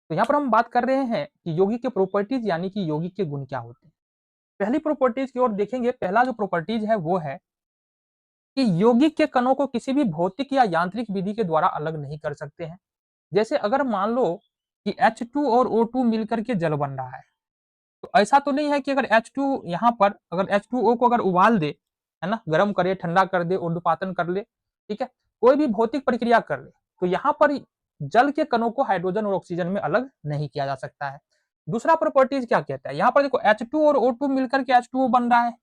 तो यहाँ पर हम बात कर रहे हैं कि यौगिक के प्रॉपर्टीज यानी कि यौगिक के गुण क्या होते हैं। पहली प्रॉपर्टीज की ओर देखेंगे। पहला जो प्रॉपर्टीज है वो है कि यौगिक के कणों को किसी भी भौतिक या यांत्रिक विधि के द्वारा अलग नहीं कर सकते हैं। जैसे अगर मान लो कि H2 और O2 मिलकर के जल बन रहा है, तो ऐसा तो नहीं है कि अगर H2 यहाँ पर अगर H2O को अगर उबाल दे, है ना, गर्म करे, ठंडा कर दे, ऊर्ध्वपातन कर ले, ठीक है, कोई भी भौतिक प्रक्रिया कर ले, तो यहाँ पर जल के कणों को हाइड्रोजन और ऑक्सीजन में अलग नहीं किया जा सकता है। दूसरा प्रॉपर्टीज क्या कहता है, यहाँ पर देखो H2 और O2 मिलकर के H2O बन रहा है,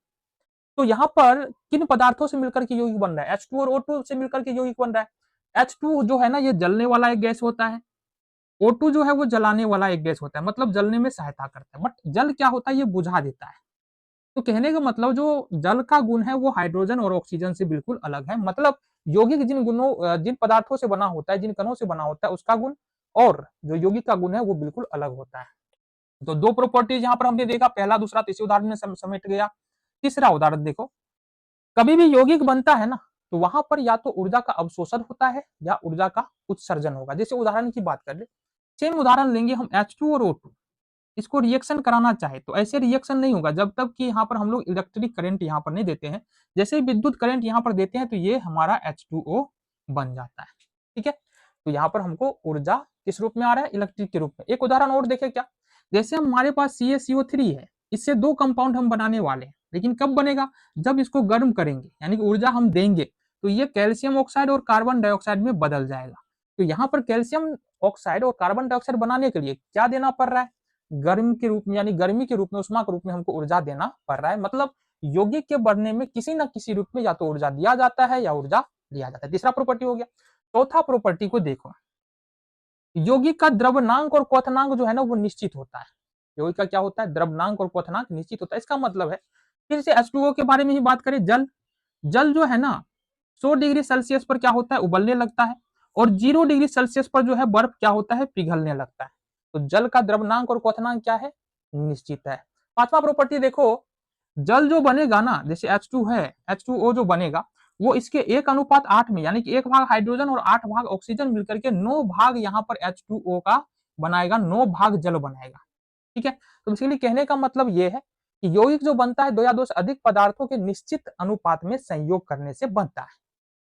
तो यहाँ पर किन पदार्थों से मिलकर के यौगिक बन रहा है, H2 और O2 से मिलकर के यौगिक बन रहा है। H2 जो है ना, ये जलने वाला एक गैस होता है, O2 जो है वो जलाने वाला एक गैस होता है, मतलब जलने में सहायता करता है, बट जल क्या होता है, ये बुझा देता है। तो कहने का मतलब जो जल का गुण है वो हाइड्रोजन और ऑक्सीजन से बिल्कुल अलग है। मतलब यौगिक जिन पदार्थों से बना होता है, जिन कणों से बना होता है, उसका गुण और जो यौगिक का गुण है वो बिल्कुल अलग होता है। तो दो प्रॉपर्टीज यहाँ पर हमने देखा, पहला दूसरा तीसरे उदाहरण में समेट गया। तीसरा उदाहरण देखो, कभी भी यौगिक बनता है ना, तो वहां पर या तो ऊर्जा का अवशोषण होता है या ऊर्जा का उत्सर्जन होगा। जैसे उदाहरण की बात कर ले, सेम उदाहरण लेंगे हम H2 और O2, इसको रिएक्शन कराना चाहे तो ऐसे रिएक्शन नहीं होगा जब तक कि यहाँ पर हम लोग इलेक्ट्रिक करंट यहाँ पर नहीं देते हैं। जैसे ही विद्युत करंट यहाँ पर देते हैं तो ये हमारा H2O बन जाता है। ठीक है, तो यहाँ पर हमको ऊर्जा किस रूप में आ रहा है, इलेक्ट्रिक के रूप में। एक उदाहरण और देखें क्या, जैसे हमारे पास CaCO3 है, इससे दो कंपाउंड हम बनाने वाले हैं, लेकिन कब बनेगा, जब इसको गर्म करेंगे यानी कि ऊर्जा हम देंगे तो ये कैल्शियम ऑक्साइड और कार्बन डाइऑक्साइड में बदल जाएगा। तो यहाँ पर कैल्शियम ऑक्साइड और कार्बन डाइऑक्साइड बनाने के लिए क्या देना पड़ रहा है, गर्म के रूप में, यानी गर्मी के रूप में, उष्मा के रूप में हमको ऊर्जा देना पड़ रहा है। मतलब यौगिक के बढ़ने में किसी न किसी रूप में या तो ऊर्जा दिया जाता है या ऊर्जा लिया जाता है। तीसरा प्रॉपर्टी हो गया। चौथा प्रॉपर्टी को देखो, यौगिक का द्रव्यनांक और क्वथनांक जो है ना वो निश्चित होता है। यौगिक का क्या होता है, द्रव्यनांक और क्वथनांक निश्चित होता है। इसका मतलब है, फिर से H2O के बारे में ही बात करें, जल जल जो है ना 100 डिग्री सेल्सियस पर क्या होता है, उबलने लगता है, और 0 डिग्री सेल्सियस पर जो है बर्फ क्या होता है, पिघलने लगता है। तो जल का द्रव्यनांक और क्वथनांक क्या है, निश्चित है। पांचवा प्रॉपर्टी देखो, जल जो बनेगा ना, जैसे H2 है, H2O जो बनेगा वो इसके 1:8 में, यानी कि 1 भाग हाइड्रोजन और 8 भाग ऑक्सीजन मिलकर के 9 भाग यहाँ पर H2O का बनाएगा, 9 भाग जल बनाएगा। ठीक है, तो बेसिकली कहने का मतलब ये है कि यौगिक जो बनता है दो या दो से अधिक पदार्थों के निश्चित अनुपात में संयोग करने से बनता है।